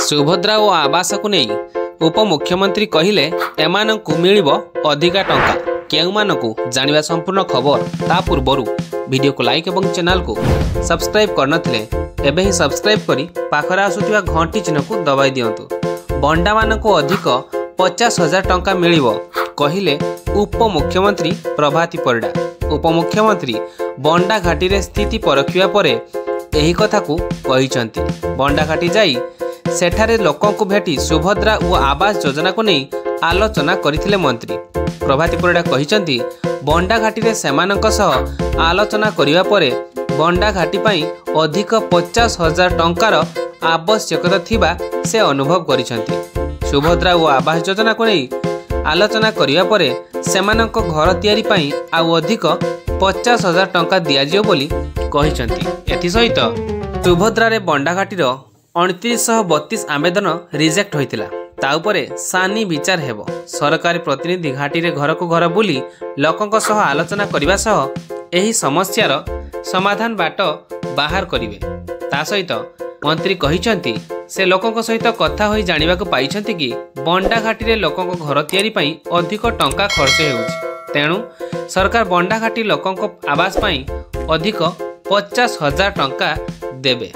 सुभद्रा और आवास को नहीं उपमुख्यमंत्री कहले एमानंकु मिलिबो अधिका टंका केउमानकु जानिबा संपूर्ण खबर ता पूर्वरु वीडियो को लाइक और चैनल को सब्सक्राइब करनथिले एबे ही सब्सक्राइब करी पाखरे आसुथिबा घंटी चिन्ह को दबाई दियंतु। बंडा मानकु अधिक 50,000 टंका मिलिबो कहिले उपमुख्यमंत्री प्रभाती परिडा। उपमुख्यमंत्री बंडा घाटी रे स्थिति परखिया परे एही कथा को कहिसंती। बंडा घाटी जाई सेठारे लोकों को भेटी सुभद्रा और आवास योजना को नहीं आलोचना करथिले मंत्री। प्रभाती परिडा कहिसंती बंडा घाटी रे सेमानक सह आलोचना करिवा परे बंडा घाटी पाई अधिक 50,000 टंकार आवश्यकता थिबा से अनुभव करिसंती। सुभद्रा और आवास योजना को नहीं आलोचना करिवा परे सेमानक घर तैयारी पाई आउ अधिक 50,000 टंका दियाजियो बोली कहिसंती। एथि सहित सुभद्रा रे बंडा घाटी रो 2932 आवेदन रिजेक्ट होइतिला ता उपरे सानी विचार हेबो। सरकारी प्रतिनिधि घाटी रे घर को घर बुली लोकंक सह आलोचना करिवा सह एही समस्यार समाधान बाट बाहर करिवे। ता सहित मंत्री कहिसंती से लोकंक सहित कथा होई जानिबा को पाइछंती कि बंडा घाटी रे लोकंक घर तैयारी पई अधिक टंका खर्च हेउछि, तेणु सरकार बंडा घाटी लोकंक आवास पई अधिक 50,000 टंका देबे।